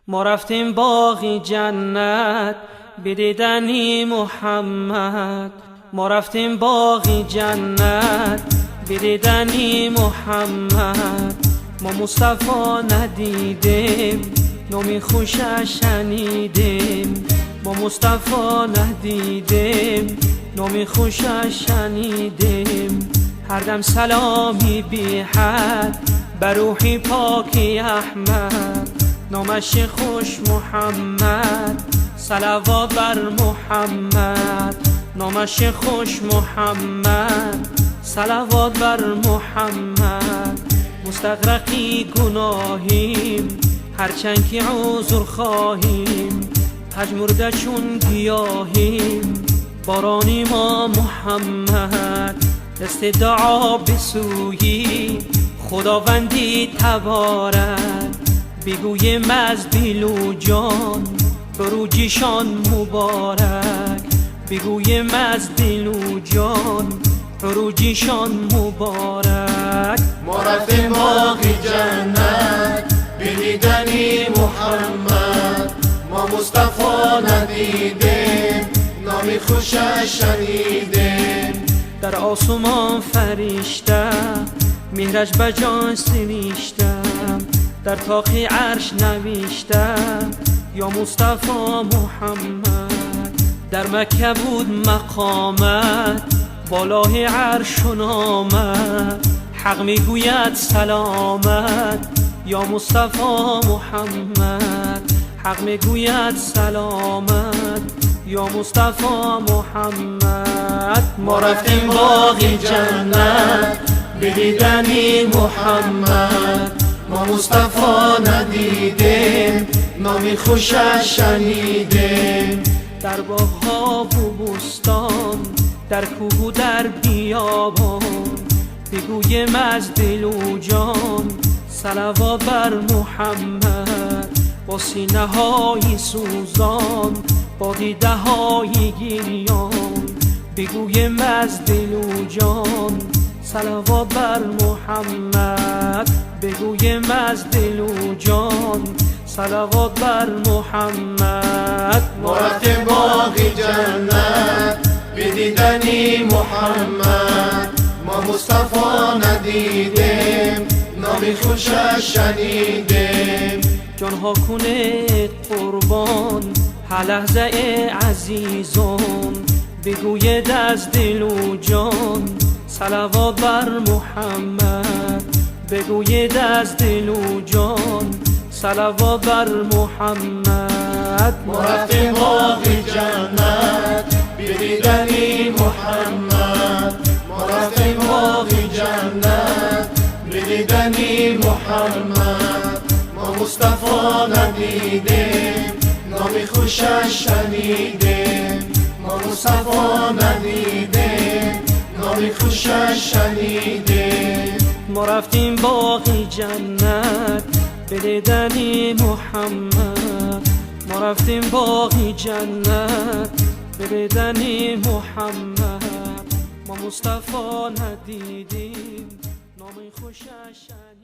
ما رفتیم باغی جنت بدیدنی محمد. ما رفتیم باغی جنت بدیدنی محمد. ما مصطفی ندیدیم نامی خوشش شنیدیم. ما مصطفی ندیدیم نامی خوشش شنیدیم. هر دم سلامی بی حد بر روحی پاکی احمد. نامش خوش محمد صلوات بر محمد. نامش خوش محمد صلوات بر محمد. مستغرقی گناهیم هرچند که عذر خواهیم. پژمرده چون گیاهیم بارانی ما محمد. استدعا به سوی خداوندی تبارک. بگویم از دل و جان خروجیشان مبارک. بگویم از دل و جان خروجیشان مبارک. ما رفتیم باغی جنت بدیدنی محمد. ما مصطفی ندیدیم نامی خوشش شنیدیم. در آسمان فرشته مهرش بجان سریشتم. در طاق عرش نوشته یا مصطفی محمد. در مکه بود مقامت بالای عرش و نامت. حق میگوید سلامت یا مصطفی محمد. حق میگوید سلامت یا مصطفی محمد. ما رفتیم باغی جنت بدیدنی محمد. ما مصطفی ندیدیم نامی خوشش شنیدیم. در باغ‌ها و بستان در کوه و در بیابان بگویم از دل و جان صلوات بر محمد. با سینه های سوزان با دیده های گریان بگویم از دل و جان صلوات بر محمد. بگویم از دل و جان صلوات بر محمد. ما رفتیم باغی جنت بدیدنی محمد. ما مصطفی ندیدیم نامی خوشش شنیدیم. جانها کنه قربان هر لحظه عزیزان. بگوید از دل و جان صلوات بر محمد. بگوید از دل و جان صلوات بر محمد. ما رفتیم باغی جنت بدیدنی محمد. ما رفتیم باغی جنت بدیدنی محمد. ما مصطفی ندیدیم نامی خوشش شنیدیم. ما مصطفی ندیدیم نامی خوشش شنیدیم. ما رفتیم باغی جنت بدیدنی محمد. ما رفتیم باغی جنت بدیدنی محمد. ما مصطفی ندیدیم نامی خوشش شنیدیم.